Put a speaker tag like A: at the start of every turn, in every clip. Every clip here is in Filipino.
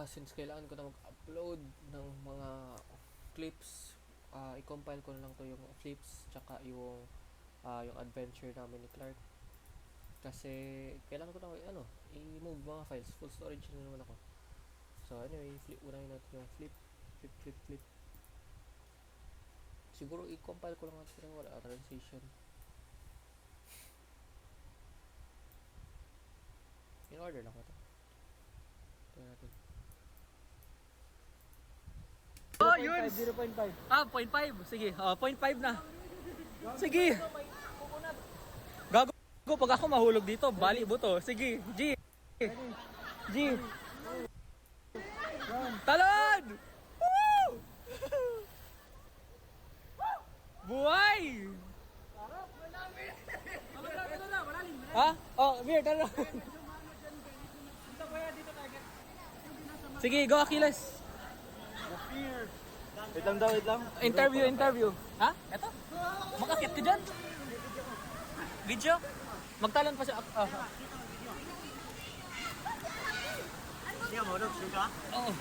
A: since kailangan ko na mag-upload ng mga clips, i-compile ko na lang to yung clips tsaka yung adventure namin ni Clark. Kasi kailangan ko na i-move mga files. Full storage na naman ako. So anyway, unahin natin yung flip. Siguro i-compile ko lang natin yung wala transition. In order lang ito. Tingnan natin.
B: Oh, yun!
C: 0.5.
B: 0.5. Sige, 0.5 na. Sige! Gago pag ako mahulog dito, bali buto. Sige, G! G! Talon! Woo! Buhay! Ha? Oh, Mir, talon! Sige, go Achilles!
C: Wait lang daw, wait lang.
B: Interview. Ha? Eto? Makakit ka dyan? Video? Magtalon pa siya.
C: Sige, mahulog. Sige ka?
B: Oo.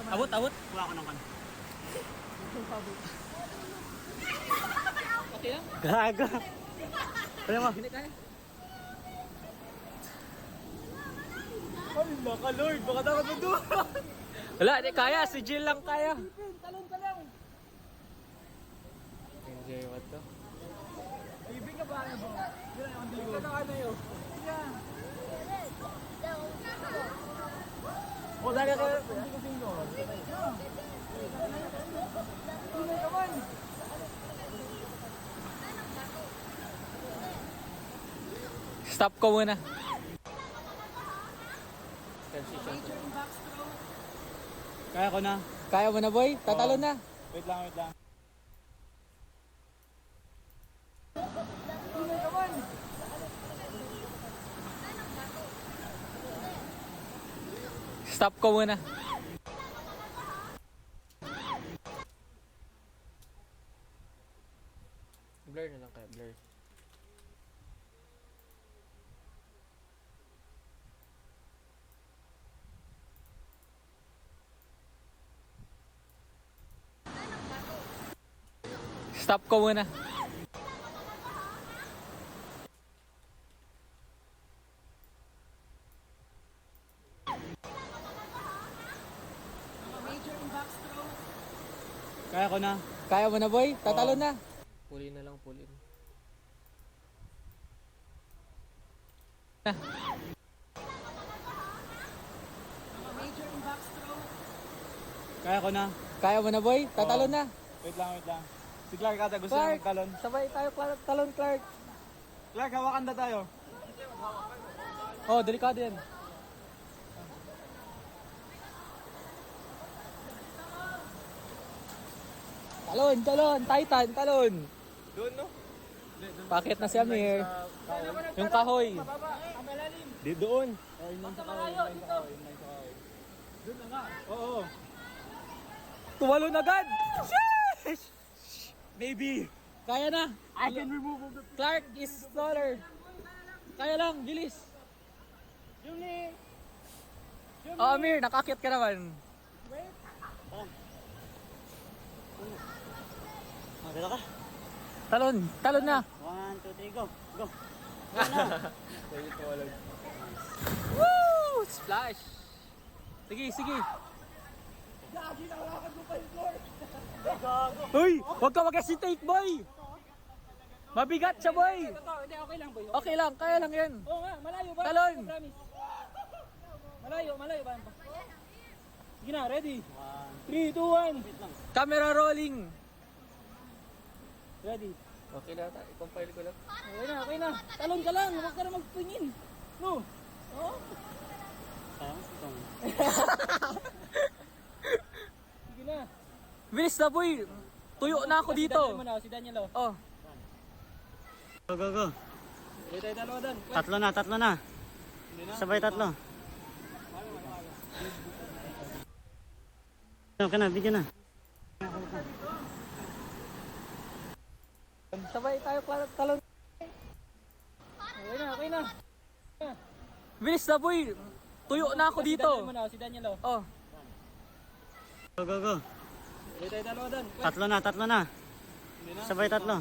B: Abot.
C: Kuha ko ng kan.
B: Okay lang?
C: Gaga. Ano mo?
B: Hindi kaya.
C: Ay, naka Lord. Baka dapat mo doon.
B: Wala, hindi kaya. Si Jill lang kaya.
A: Enjoy mo to.
C: Ibig ka ba? Ibig ka na yun. O, daga ka. Hindi ko sino.
B: Stop ko muna.
A: Transition.
C: Kaya ko na.
B: Kaya mo na boy? Tatalo na.
C: Wait lang.
B: Stop ko muna.
A: Blur na lang kaya, blur.
B: Stop ko muna.
C: Kaya ko na.
B: Kaya mo na boy? Tatalo na.
A: Pull in na lang, pull in.
C: Kaya ko na.
B: Kaya mo na boy? Tatalo na.
C: Wait lang. Si Clark ata gusto
B: Clark!
C: niya magkalon.
B: Sabay tayo talon Clark.
C: Clark, hawakan na tayo.
B: Oh, delikado yan. Talon, Titan, talon.
C: Doon, no?
B: Pakit na si Amir. Yung kahoy.
C: Di doon. Ay, yun sa kahoy. Doon na nga. Oo.
B: Tumalon agad. Sheesh!
C: Baby.
B: Kaya na.
C: I can remove the...
B: Clark is taller. Kaya lang, bilis.
C: Yuli.
B: Oh, Amir, nakakit ka naman.
C: Maganda ka.
B: Talon na.
C: 1, 2, 3, go. Go.
A: Pwede tumalog.
B: Woo! Splash. Sige. Uy, huwag ka mag-hesitate, boy. Mabigat siya, boy.
C: Hindi, okay lang, boy.
B: Okay lang, kaya lang yan.
C: Oo nga, malayo ba?
B: Talon.
C: Promise. Malayo ba? Sige na, ready? 3, 2, 1.
B: Camera rolling.
C: Ready?
A: Okay na, i-compile ko lang.
C: Okay na. Talon ka lang, huwag ka na magpingin. No? Oo? Sige na.
B: Bilis na, boy. Tuyo na ako dito.
C: Si Daniel,
B: Oh.
C: Go.
A: Hindi tayo dalawa doon.
C: Tatlo na. Sabay tatlo. Okay na, bigyan na.
B: Sabay tayo talon.
C: Okay na.
B: Bilis na, boy. Tuyo na ako dito.
C: Si Daniel,
B: Oh.
D: Go, go, go.
C: Hindi tayo dalawa doon.
D: Tatlo na. Sabay tatlo.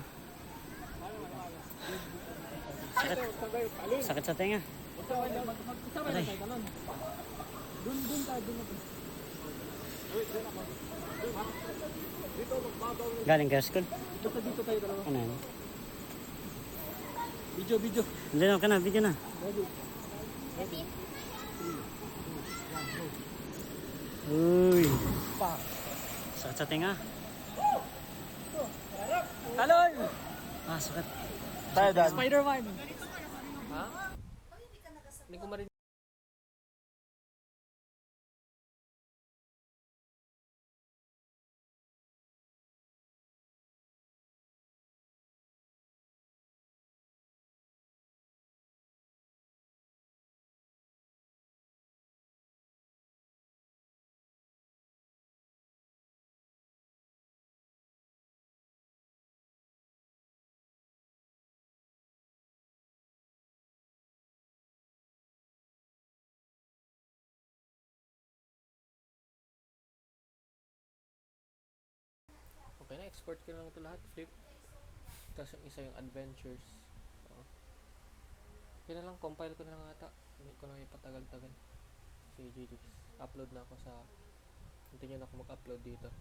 D: Sakit sa tenga. Aray. Galing ka school?
C: Dito tayo dalawa.
D: Ano yan?
C: Video.
D: Hindi na ka na, video na. Uy. Sakit sa tenga.
B: Talon!
D: Ah, sakit.
C: Tayo dan.
B: Spider-Man!
A: Ha? Hindi ko marinig. Okay na, export ko na lang ito lahat. Flip. Tapos yung isa yung adventures. Oo. Okay na lang, compile ko na lang ata. Hindi ko na ipatagal-tagal. Si GDX. Upload na ako sa... Continue na ako mag-upload dito.